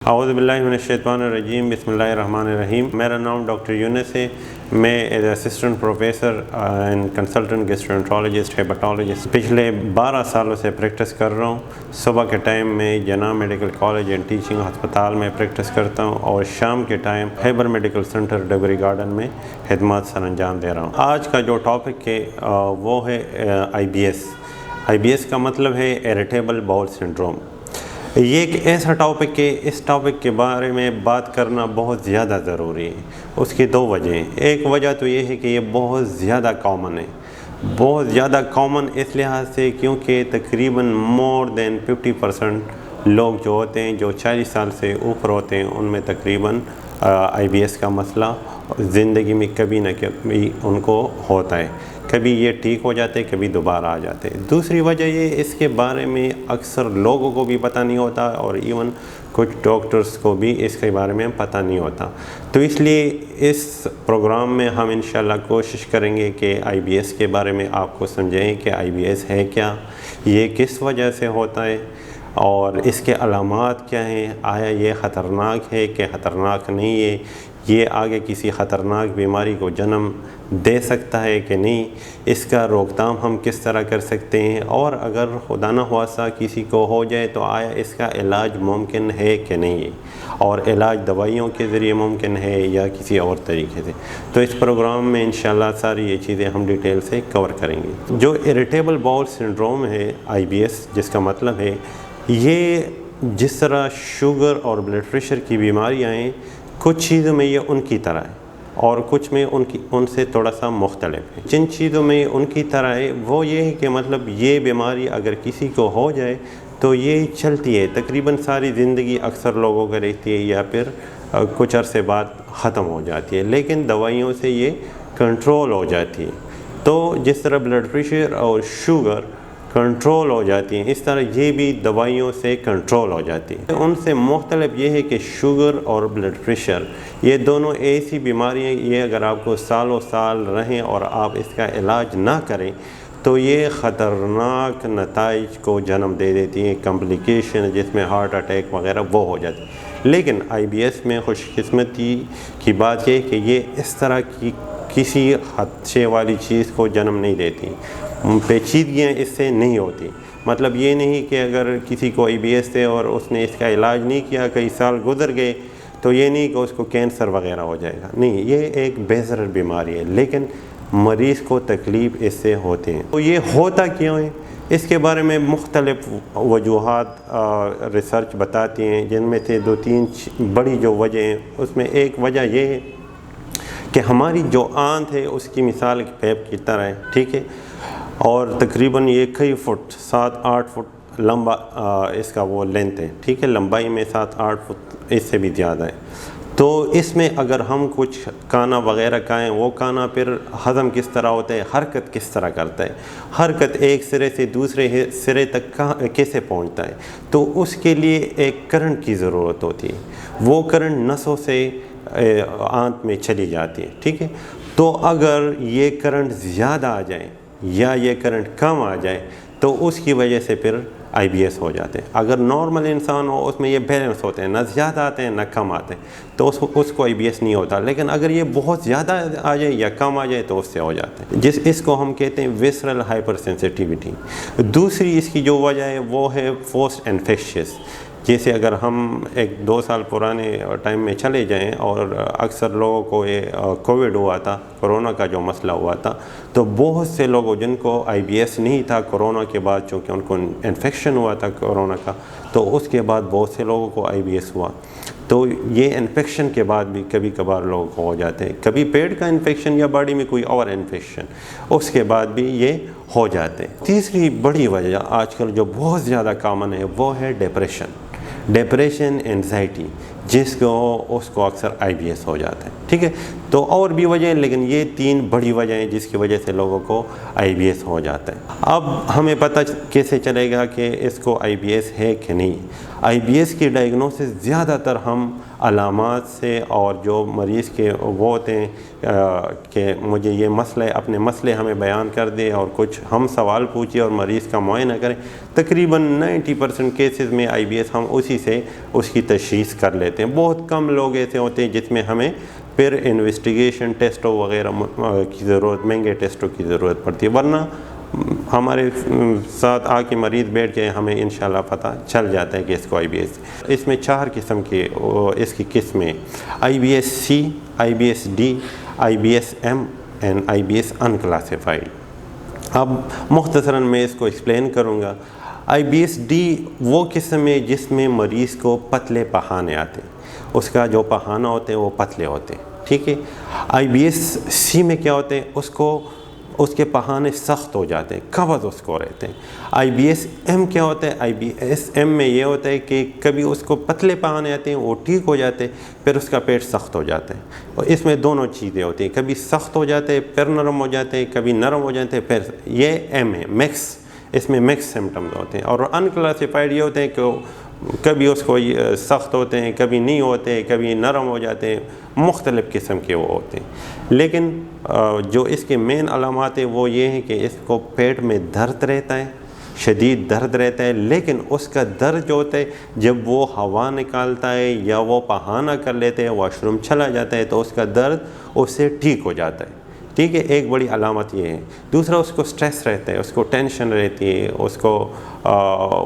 اعوذ باللہ من الشیطان الرجیم، بسم اللہ الرحمن الرحیم۔ میرا نام ڈاکٹر یونس ہے۔ میں as assistant professor and consultant gastroenterologist hepatologist پچھلے 12 سالوں سے پریکٹس کر رہا ہوں۔ صبح کے ٹائم میں جناح میڈیکل کالج اینڈ ٹیچنگ ہسپتال میں پریکٹس کرتا ہوں اور شام کے ٹائم خیبر میڈیکل سینٹر ڈبری گارڈن میں خدمات سر انجام دے رہا ہوں۔ آج کا جو ٹاپک ہے وہ ہے آئی بی ایس۔ آئی بی ایس کا مطلب ہے اریٹیبل باؤل سنڈروم۔ یہ ایک ایسا ٹاپک ہے، اس ٹاپک کے بارے میں بات کرنا بہت زیادہ ضروری ہے۔ اس کی دو وجہ ہیں۔ ایک وجہ تو یہ ہے کہ یہ بہت زیادہ کامن ہے، بہت زیادہ کامن اس لحاظ سے کیونکہ تقریباً مور دین 50% لوگ جو ہوتے ہیں جو 40 سال سے اوپر ہوتے ہیں ان میں تقریباً آئی بی ایس کا مسئلہ زندگی میں کبھی نہ کبھی ان کو ہوتا ہے۔ کبھی یہ ٹھیک ہو جاتے، کبھی دوبارہ آ جاتے۔ دوسری وجہ یہ اس کے بارے میں اکثر لوگوں کو بھی پتہ نہیں ہوتا اور ایون کچھ ڈاکٹرز کو بھی اس کے بارے میں پتہ نہیں ہوتا۔ تو اس لیے اس پروگرام میں ہم انشاءاللہ کوشش کریں گے کہ آئی بی ایس کے بارے میں آپ کو سمجھائیں کہ آئی بی ایس ہے کیا، یہ کس وجہ سے ہوتا ہے اور اس کے علامات کیا ہیں، آیا یہ خطرناک ہے کہ خطرناک نہیں ہے، یہ آگے کسی خطرناک بیماری کو جنم دے سکتا ہے کہ نہیں، اس کا روک تھام ہم کس طرح کر سکتے ہیں، اور اگر خدا نہ خواستہ کسی کو ہو جائے تو آیا اس کا علاج ممکن ہے کہ نہیں ہے، اور علاج دوائیوں کے ذریعے ممکن ہے یا کسی اور طریقے سے۔ تو اس پروگرام میں انشاءاللہ ساری یہ چیزیں ہم ڈیٹیل سے کور کریں گے۔ جو اریٹیبل باؤل سنڈروم ہے آئی بی ایس، جس کا مطلب ہے یہ جس طرح شوگر اور بلڈ پریشر کی بیماریاں ہیں، کچھ چیزوں میں یہ ان کی طرح ہے اور کچھ میں ان سے تھوڑا سا مختلف ہے۔ جن چیزوں میں ان کی طرح ہے وہ یہ ہے کہ مطلب یہ بیماری اگر کسی کو ہو جائے تو یہ چلتی ہے، تقریباً ساری زندگی اکثر لوگوں کا رہتی ہے یا پھر کچھ عرصے بعد ختم ہو جاتی ہے، لیکن دوائیوں سے یہ کنٹرول ہو جاتی ہے۔ تو جس طرح بلڈ پریشر اور شوگر کنٹرول ہو جاتی ہیں، اس طرح یہ بھی دوائیوں سے کنٹرول ہو جاتی ہے۔ ان سے مختلف یہ ہے کہ شوگر اور بلڈ پریشر یہ دونوں ایسی بیماریاں، یہ اگر آپ کو سالوں سال رہیں اور آپ اس کا علاج نہ کریں تو یہ خطرناک نتائج کو جنم دے دیتی ہیں، کمپلیکیشن جس میں ہارٹ اٹیک وغیرہ وہ ہو جاتی ہے۔ لیکن آئی بی ایس میں خوش قسمتی کی بات یہ ہے کہ یہ اس طرح کی کسی خدشے والی چیز کو جنم نہیں دیتی، پیچیدگیاں اس سے نہیں ہوتی۔ مطلب یہ نہیں کہ اگر کسی کو آئی بی ایس ہے اور اس نے اس کا علاج نہیں کیا، کئی سال گزر گئے، تو یہ نہیں کہ اس کو کینسر وغیرہ ہو جائے گا، نہیں، یہ ایک بہتر بیماری ہے لیکن مریض کو تکلیف اس سے ہوتے ہیں۔ تو یہ ہوتا کیوں ہے، اس کے بارے میں مختلف وجوہات ریسرچ بتاتی ہیں، جن میں سے 2-3 بڑی جو وجہ ہیں، اس میں ایک وجہ یہ ہے کہ ہماری جو آنت ہے اس کی مثال پیپ کی طرح ہے، ٹھیک ہے، اور تقریباً یہ کئی فٹ 7-8 فٹ لمبا اس کا وہ لینتھ ہے، ٹھیک ہے، لمبائی میں 7-8 فٹ اس سے بھی زیادہ ہے۔ تو اس میں اگر ہم کچھ کھانا وغیرہ کھائیں، وہ کھانا پھر ہضم کس طرح ہوتا ہے، حرکت کس طرح کرتا ہے، حرکت ایک سرے سے دوسرے سرے تک کیسے پہنچتا ہے، تو اس کے لیے ایک کرنٹ کی ضرورت ہوتی ہے، وہ کرنٹ نسوں سے آنت میں چلی جاتی ہے، ٹھیک ہے۔ تو اگر یہ کرنٹ زیادہ آ جائے یا یہ کرنٹ کم آ جائے تو اس کی وجہ سے پھر آئی بی ایس ہو جاتے ہیں۔ اگر نارمل انسان ہو اس میں یہ بیلنس ہوتے ہیں، نہ زیادہ آتے ہیں نہ کم آتے ہیں، تو اس کو آئی بی ایس نہیں ہوتا، لیکن اگر یہ بہت زیادہ آ جائے یا کم آ جائے تو اس سے ہو جاتے ہیں، اس کو ہم کہتے ہیں ویسرل ہائپر سینسٹیوٹی۔ دوسری اس کی جو وجہ ہے وہ ہے پوسٹ انفیکشس۔ جیسے اگر ہم 1-2 سال پرانے ٹائم میں چلے جائیں اور اکثر لوگوں کو یہ کووڈ ہوا تھا، کرونا کا جو مسئلہ ہوا تھا، تو بہت سے لوگوں جن کو آئی بی ایس نہیں تھا کرونا کے بعد، چونکہ ان کو انفیکشن ہوا تھا کرونا کا، تو اس کے بعد بہت سے لوگوں کو آئی بی ایس ہوا۔ تو یہ انفیکشن کے بعد بھی کبھی کبھار لوگوں کو ہو جاتے ہیں، کبھی پیٹ کا انفیکشن یا باڈی میں کوئی اور انفیکشن، اس کے بعد بھی یہ ہو جاتے ہیں۔ تیسری بڑی وجہ آج کل جو بہت زیادہ کامن ہے وہ ہے ڈپریشن، اینزائٹی، اس کو اکثر آئی بی ایس ہو جاتا ہے، ٹھیک ہے۔ تو اور بھی وجہ ہیں، لیکن یہ 3 بڑی وجہ ہیں جس کی وجہ سے لوگوں کو IBS ہو جاتا ہے۔ اب ہمیں پتہ کیسے چلے گا کہ اس کو IBS ہے کہ نہیں؟ IBS کی ڈائگنوسس زیادہ تر ہم علامات سے، اور جو مریض کے وہ ہوتے ہیں کہ مجھے یہ مسئلہ ہے، اپنے مسئلے ہمیں بیان کر دیں اور کچھ ہم سوال پوچھیں اور مریض کا معائنہ کریں، تقریباً 90% کیسز میں IBS ہم اسی سے اس کی تشخیص کر لیتے ہیں۔ بہت کم لوگ ایسے ہوتے ہیں جس میں ہمیں پھر انویسٹیگیشن ٹیسٹوں وغیرہ کی ضرورت، مہنگے ٹیسٹوں کی ضرورت پڑتی ہے، ورنہ ہمارے ساتھ آ کے مریض بیٹھ جائے ہمیں انشاءاللہ پتہ چل جاتا ہے کہ اس کو IBS۔ اس میں 4 قسم کی اس کی قسمیں، IBS-C، IBS-D، IBS-M and IBS unclassified۔ اب مختصراً میں اس کو ایکسپلین کروں گا۔ IBS-D وہ قسم ہے جس میں مریض کو پتلے پہانے آتے ہیں، اس کا جو پہانہ ہوتے ہیں وہ پتلے ہوتے ہیں، ٹھیک ہے۔ IBS-C میں کیا ہوتے ہیں، اس کے پہانے سخت ہو جاتے ہیں، قبض اس کو رہتے ہیں۔ IBS-M کیا ہوتا ہے، IBS-M میں یہ ہوتا ہے کہ کبھی اس کو پتلے پہانے آتے ہیں، وہ ٹھیک ہو جاتے ہیں، پھر اس کا پیٹ سخت ہو جاتا ہے، اور اس میں دونوں چیزیں ہوتی ہیں، کبھی سخت ہو جاتے ہیں پھر نرم ہو جاتے ہیں، کبھی نرم ہو جاتے ہیں پھر، یہ M ہے، مکس، اس میں مکس سمٹمز ہوتے ہیں۔ اور انکلاسیفائڈ یہ ہوتے ہیں کہ کبھی اس کو سخت ہوتے ہیں، کبھی نہیں ہوتے، کبھی نرم ہو جاتے ہیں، مختلف قسم کے وہ ہوتے ہیں۔ لیکن جو اس کے مین علامات ہیں وہ یہ ہیں کہ اس کو پیٹ میں درد رہتا ہے، شدید درد رہتا ہے، لیکن اس کا درد جو ہوتا ہے جب وہ ہوا نکالتا ہے یا وہ پہانہ کر لیتے ہیں، واش روم چلا جاتا ہے، تو اس کا درد اس سے ٹھیک ہو جاتا ہے، ٹھیک ہے۔ ایک بڑی علامت یہ ہے۔ دوسرا، اس کو سٹریس رہتا ہے، اس کو ٹینشن رہتی ہے، اس کو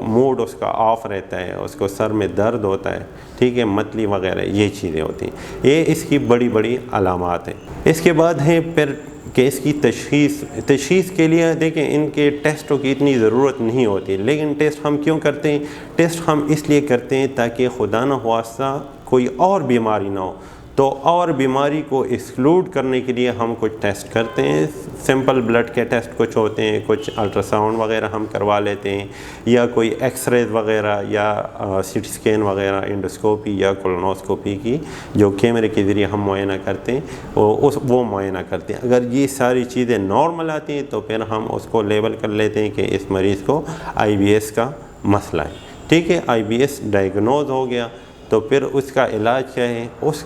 موڈ اس کا آف رہتا ہے، اس کو سر میں درد ہوتا ہے، ٹھیک ہے، متلی وغیرہ یہ چیزیں ہوتی ہیں، یہ اس کی بڑی بڑی علامات ہیں۔ اس کے بعد ہیں پھر کہ اس کی تشخیص کے لیے دیکھیں ان کے ٹیسٹوں کی اتنی ضرورت نہیں ہوتی، لیکن ٹیسٹ ہم کیوں کرتے ہیں؟ ٹیسٹ ہم اس لیے کرتے ہیں تاکہ خدا نہ خواستہ کوئی اور بیماری نہ ہو، تو اور بیماری کو ایکسکلوڈ کرنے کے لیے ہم کچھ ٹیسٹ کرتے ہیں۔ سمپل بلڈ کے ٹیسٹ کچھ ہوتے ہیں، کچھ الٹرا ساؤنڈ وغیرہ ہم کروا لیتے ہیں، یا کوئی ایکس ریز وغیرہ، یا سی ٹی اسکین وغیرہ، انڈوسکوپی یا کولونوسکوپی کی جو کیمرے کے ذریعے ہم معائنہ کرتے ہیں وہ معائنہ کرتے ہیں۔ اگر یہ ساری چیزیں نارمل آتی ہیں تو پھر ہم اس کو لیبل کر لیتے ہیں کہ اس مریض کو IBS کا مسئلہ ہے، ٹھیک ہے۔ IBS ڈائگنوز ہو گیا تو پھر اس کا علاج کیا ہے؟ اس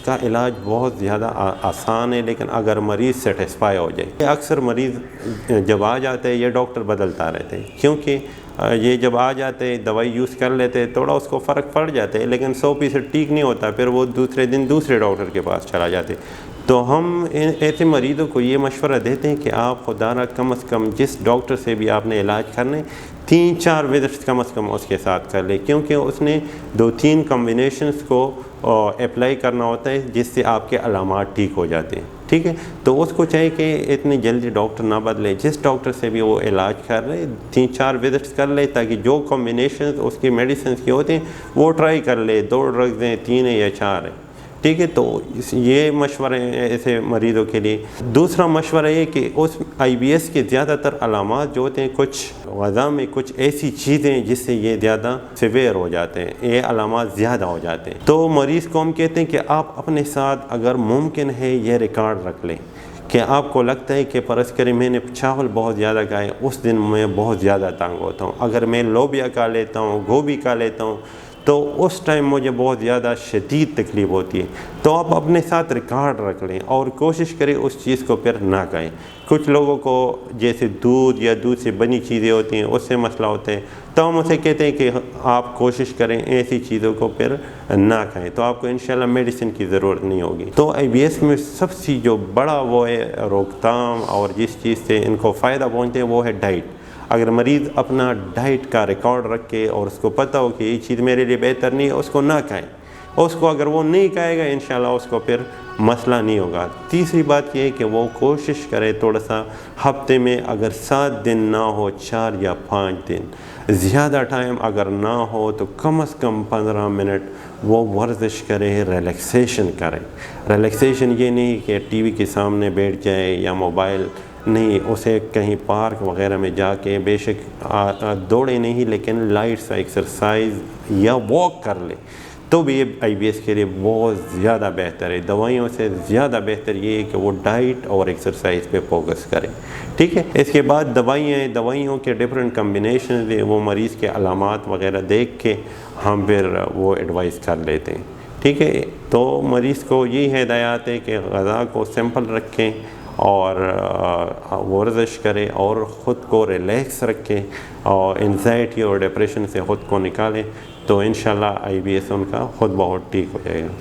کا علاج بہت زیادہ آسان ہے، لیکن اگر مریض سیٹسفائی ہو جائے۔ اکثر مریض جب آ جاتے ہیں یہ ڈاکٹر بدلتا رہتے ہیں، کیونکہ یہ جب آ جاتے ہیں دوائی یوز کر لیتے ہیں، تھوڑا اس کو فرق پڑ جاتا ہے، لیکن 100% ٹھیک نہیں ہوتا، پھر وہ دوسرے دن دوسرے ڈاکٹر کے پاس چلا جاتے۔ تو ہم ایسے مریضوں کو یہ مشورہ دیتے ہیں کہ آپ خدا نہ کم از کم جس ڈاکٹر سے بھی آپ نے علاج کرنے 3-4 وزٹس کم از کم اس کے ساتھ کر لے، کیونکہ اس نے 2-3 کمبینیشنز کو اپلائی کرنا ہوتا ہے جس سے آپ کے علامات ٹھیک ہو جاتے ہیں، ٹھیک ہے۔ تو اس کو چاہیے کہ اتنی جلدی ڈاکٹر نہ بدلے، جس ڈاکٹر سے بھی وہ علاج کر رہے 3-4 وزٹس کر لے، تاکہ جو کمبینیشنز اس کی میڈیسنز کی ہوتے ہیں وہ ٹرائی کر لے، 2 ڈرگز ہیں، 3 ہیں یا 4 ہیں، ٹھیک ہے۔ تو یہ مشورے ہیں ایسے مریضوں کے لیے۔ دوسرا مشورہ یہ کہ اس IBS کے زیادہ تر علامات جو ہوتے ہیں، کچھ غذا میں کچھ ایسی چیزیں جس سے یہ زیادہ سیویئر ہو جاتے ہیں، یہ علامات زیادہ ہو جاتے ہیں، تو مریض کو ہم کہتے ہیں کہ آپ اپنے ساتھ اگر ممکن ہے یہ ریکارڈ رکھ لیں کہ آپ کو لگتا ہے کہ فرض کریں میں نے چاول بہت زیادہ کھائے، اس دن میں بہت زیادہ تنگ ہوتا ہوں، اگر میں لوبیا کھا لیتا ہوں، گوبھی کھا لیتا ہوں، تو اس ٹائم مجھے بہت زیادہ شدید تکلیف ہوتی ہے، تو آپ اپنے ساتھ ریکارڈ رکھ لیں اور کوشش کریں اس چیز کو پھر نہ کھائیں۔ کچھ لوگوں کو جیسے دودھ یا دودھ سے بنی چیزیں ہوتی ہیں اس سے مسئلہ ہوتا ہے، تو ہم اسے کہتے ہیں کہ آپ کوشش کریں ایسی چیزوں کو پھر نہ کھائیں، تو آپ کو انشاءاللہ میڈیسن کی ضرورت نہیں ہوگی۔ تو IBS میں سب سے جو بڑا وہ ہے روک تھام اور جس چیز سے ان کو فائدہ پہنچتے ہیں وہ ہے ڈائٹ۔ اگر مریض اپنا ڈائٹ کا ریکارڈ رکھے اور اس کو پتہ ہو کہ یہ چیز میرے لیے بہتر نہیں ہے، اس کو نہ کھائیں، اس کو اگر وہ نہیں کھائے گا انشاءاللہ اس کو پھر مسئلہ نہیں ہوگا۔ تیسری بات یہ ہے کہ وہ کوشش کرے تھوڑا سا ہفتے میں اگر 7 دن نہ ہو 4 یا 5 دن، زیادہ ٹائم اگر نہ ہو تو کم از کم 15 منٹ وہ ورزش کرے، ریلیکسیشن کرے۔ ریلیکسیشن یہ نہیں کہ ٹی وی کے سامنے بیٹھ جائے یا موبائل نہیں، اسے کہیں پارک وغیرہ میں جا کے بے شک دوڑے نہیں، لیکن لائٹ سا ایکسرسائز یا واک کر لے، تو بھی یہ IBS کے لیے بہت زیادہ بہتر ہے. دوائیوں سے زیادہ بہتر یہ ہے کہ وہ ڈائٹ اور ایکسرسائز پہ فوکس کریں. ٹھیک ہے. اس کے بعد دوائیوں کے ڈفرینٹ کمبینیشن وہ مریض کے علامات وغیرہ دیکھ کے ہم پھر وہ ایڈوائز کر لیتے ہیں. ٹھیک ہے. تو مریض کو یہ ہدایات ہے کہ غذا کو سمپل رکھیں اور ورزش کریں اور خود کو ریلیکس رکھیں اور انزائٹی اور ڈپریشن سے خود کو نکالیں, تو انشاءاللہ IBS ان کا خود بہت ٹھیک ہو جائے گا.